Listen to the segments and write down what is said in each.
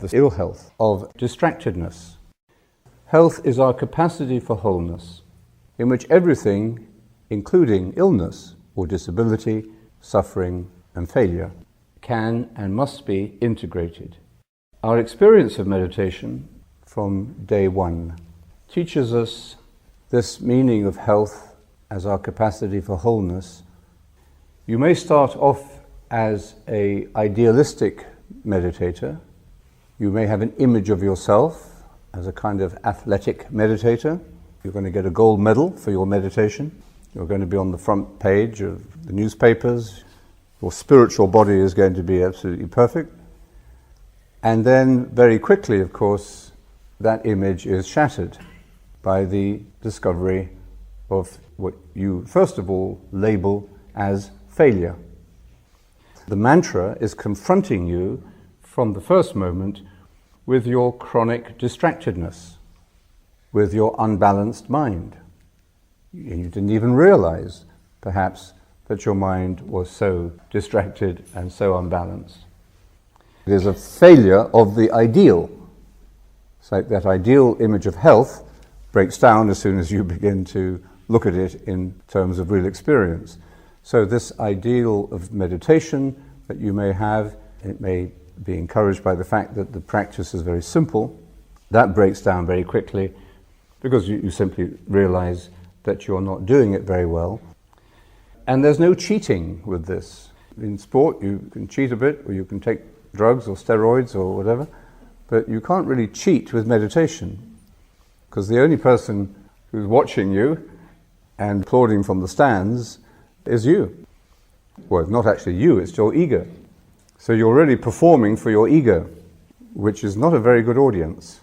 the ill health of distractedness. Health is our capacity for wholeness, in which everything, including illness or disability, suffering and failure, can and must be integrated. Our experience of meditation from day one teaches us this meaning of health as our capacity for wholeness. You may start off as an idealistic meditator. You may have an image of yourself as a kind of athletic meditator. You're going to get a gold medal for your meditation. You're going to be on the front page of the newspapers. Your spiritual body is going to be absolutely perfect. And then very quickly, of course, that image is shattered by the discovery of what you first of all label as failure. The mantra is confronting you from the first moment with your chronic distractedness, with your unbalanced mind. You didn't even realize, perhaps, that your mind was so distracted and so unbalanced. It is a failure of the ideal. It's like that ideal image of health breaks down as soon as you begin to look at it in terms of real experience. So this ideal of meditation that you may have, it may be encouraged by the fact that the practice is very simple. That breaks down very quickly because you simply realize that you're not doing it very well. And there's no cheating with this. In sport, you can cheat a bit, or you can take drugs or steroids or whatever, but you can't really cheat with meditation, because the only person who's watching you and applauding from the stands is you. Well, it's not actually you, it's your ego. So you're really performing for your ego, which is not a very good audience.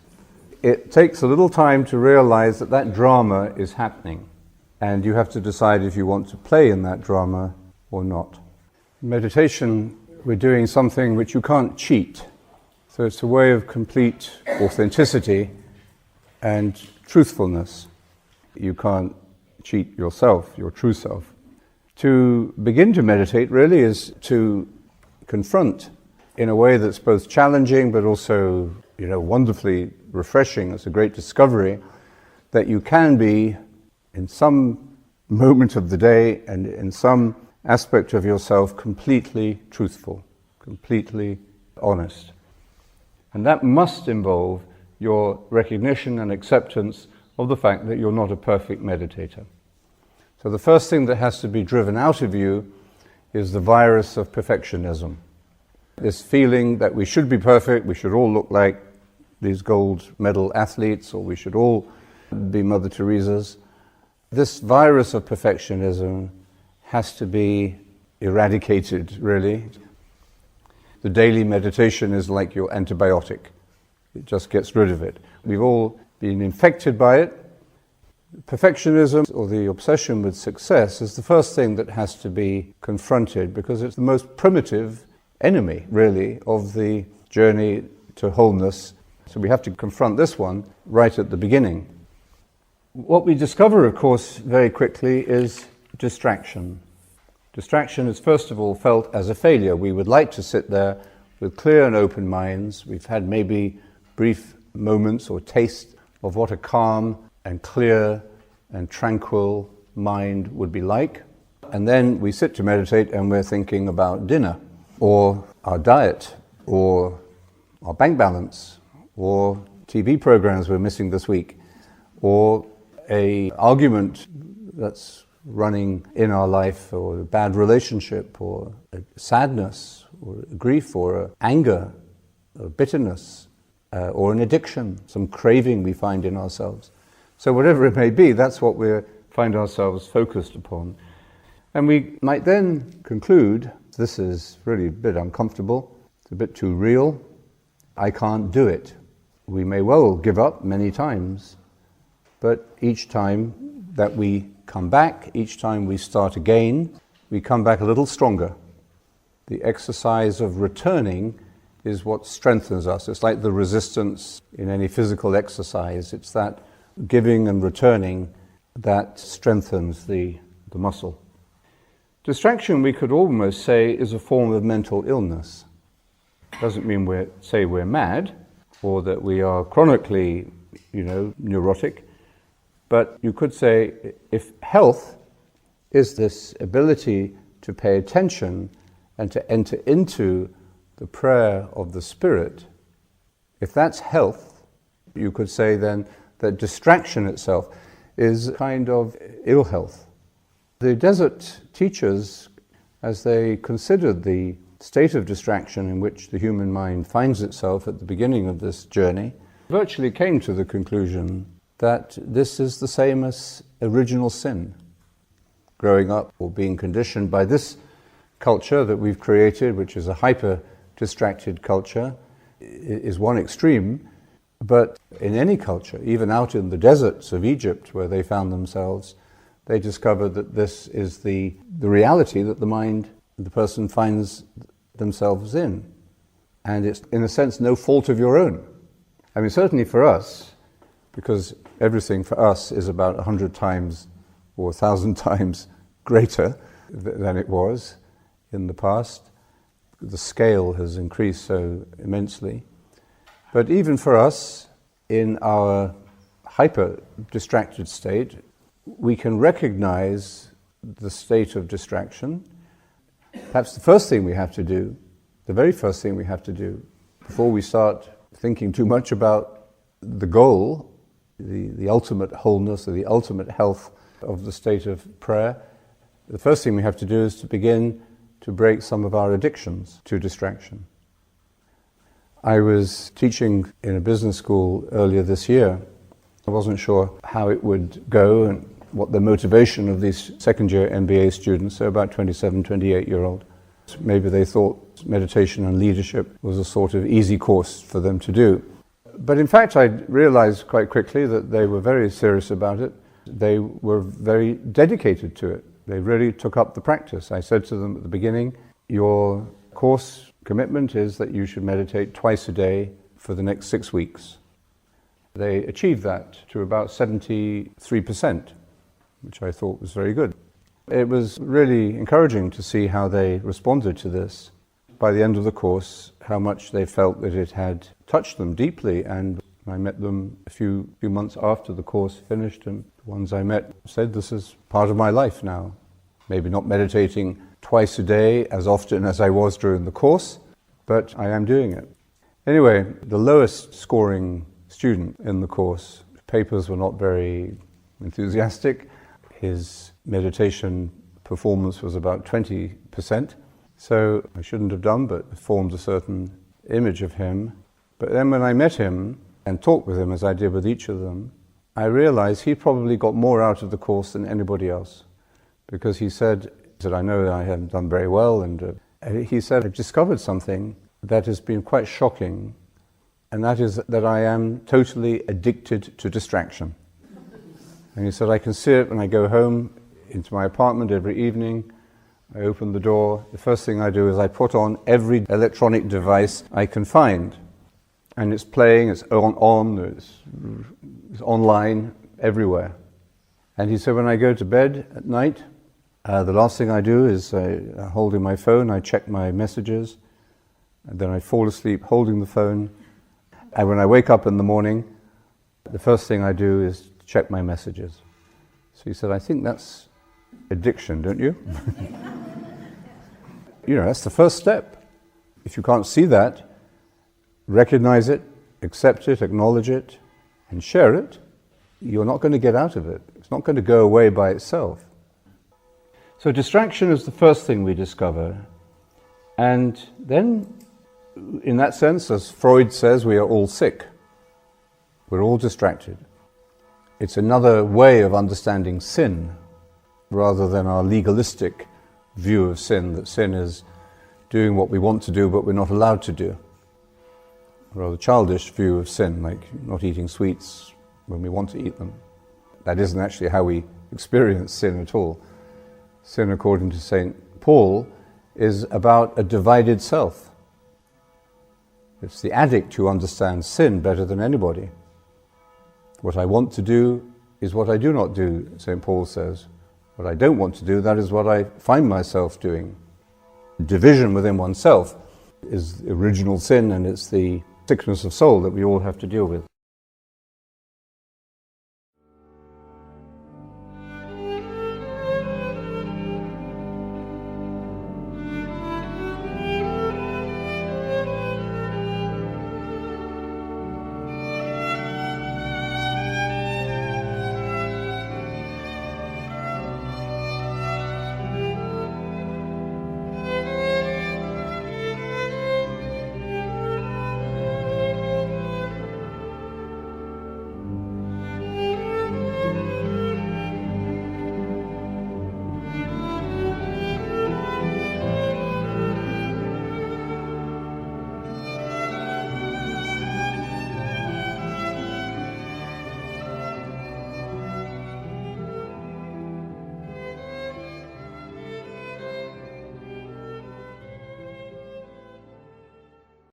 It takes a little time to realize that that drama is happening, and you have to decide if you want to play in that drama or not. Meditation, we're doing something which you can't cheat. So it's a way of complete authenticity and truthfulness. You can't cheat yourself, your true self. To begin to meditate really is to confront in a way that's both challenging but also, wonderfully refreshing. It's a great discovery that you can be, in some moment of the day and in some aspect of yourself, completely truthful, completely honest. And that must involve your recognition and acceptance of the fact that you're not a perfect meditator. So the first thing that has to be driven out of you is the virus of perfectionism. This feeling that we should be perfect, we should all look like these gold medal athletes, or we should all be Mother Teresa's. This virus of perfectionism has to be eradicated, really. The daily meditation is like your antibiotic. It just gets rid of it. We've all been infected by it. Perfectionism, or the obsession with success, is the first thing that has to be confronted, because it's the most primitive enemy, really, of the journey to wholeness. So we have to confront this one right at the beginning. What we discover, of course, very quickly is distraction. Distraction is first of all felt as a failure. We would like to sit there with clear and open minds. We've had maybe brief moments or taste of what a calm and clear and tranquil mind would be like. And then we sit to meditate and we're thinking about dinner, or our diet, or our bank balance, or TV programs we're missing this week, or an argument that's running in our life, or a bad relationship, or a sadness, or a grief, or a anger, or bitterness, or an addiction, some craving we find in ourselves. So whatever it may be, that's what we find ourselves focused upon. And we might then conclude, this is really a bit uncomfortable, it's a bit too real, I can't do it. We may well give up many times, but each time that we come back, each time we start again, we come back a little stronger. The exercise of returning is what strengthens us. It's like the resistance in any physical exercise. It's that giving and returning that strengthens the muscle. Distraction, we could almost say, is a form of mental illness. Doesn't mean we're mad, or that we are chronically, neurotic. But you could say if health is this ability to pay attention and to enter into the prayer of the Spirit, if that's health, you could say then that distraction itself is a kind of ill health. The desert teachers, as they considered the state of distraction in which the human mind finds itself at the beginning of this journey, virtually came to the conclusion that this is the same as original sin. Growing up or being conditioned by this culture that we've created, which is a hyper-distracted culture, is one extreme. But in any culture, even out in the deserts of Egypt where they found themselves, they discovered that this is the reality that the mind, the person finds themselves in. And it's, in a sense, no fault of your own. I mean, certainly for us, because everything for us is about 100 times or 1,000 times greater than it was in the past. The scale has increased so immensely. But even for us, in our hyper-distracted state, we can recognize the state of distraction. Perhaps the first thing we have to do, the very first thing we have to do, before we start thinking too much about the goal, the ultimate wholeness or the ultimate health of the state of prayer, the first thing we have to do is to begin to break some of our addictions to distraction. I was teaching in a business school earlier this year. I wasn't sure how it would go and what the motivation of these second-year MBA students, so about 27, 28-year-old. Maybe they thought meditation and leadership was a sort of easy course for them to do. But in fact, I realized quite quickly that they were very serious about it. They were very dedicated to it. They really took up the practice. I said to them at the beginning, your course commitment is that you should meditate twice a day for the next 6 weeks. They achieved that to about 73%, which I thought was very good. It was really encouraging to see how they responded to this. By the end of the course, how much they felt that it had touched them deeply, and I met them a few months after the course finished, and the ones I met said, this is part of my life now. Maybe not meditating twice a day as often as I was during the course, but I am doing it. Anyway, the lowest scoring student in the course, papers were not very enthusiastic. His meditation performance was about 20%, so I shouldn't have done, but formed a certain image of him. But then when I met him and talked with him, as I did with each of them, I realized he probably got more out of the course than anybody else, because he said, I know that I haven't done very well, and he said, I've discovered something that has been quite shocking, and that is that I am totally addicted to distraction. And he said, I can see it when I go home into my apartment every evening. I open the door. The first thing I do is I put on every electronic device I can find. And it's playing, it's it's online, everywhere. And he said, when I go to bed at night, the last thing I do is holding my phone, I check my messages, and then I fall asleep holding the phone. And when I wake up in the morning, the first thing I do is check my messages. So he said, I think that's addiction, don't you? That's the first step. If you can't see that, recognize it, accept it, acknowledge it, and share it, you're not going to get out of it. It's not going to go away by itself. So distraction is the first thing we discover. And then, in that sense, as Freud says, we are all sick. We're all distracted. It's another way of understanding sin, rather than our legalistic view of sin, that sin is doing what we want to do but we're not allowed to do. A rather childish view of sin, like not eating sweets when we want to eat them. That isn't actually how we experience sin at all. Sin, according to St. Paul, is about a divided self. It's the addict who understands sin better than anybody. What I want to do is what I do not do, St. Paul says. What I don't want to do, that is what I find myself doing. Division within oneself is the original sin, and it's the sickness of soul that we all have to deal with.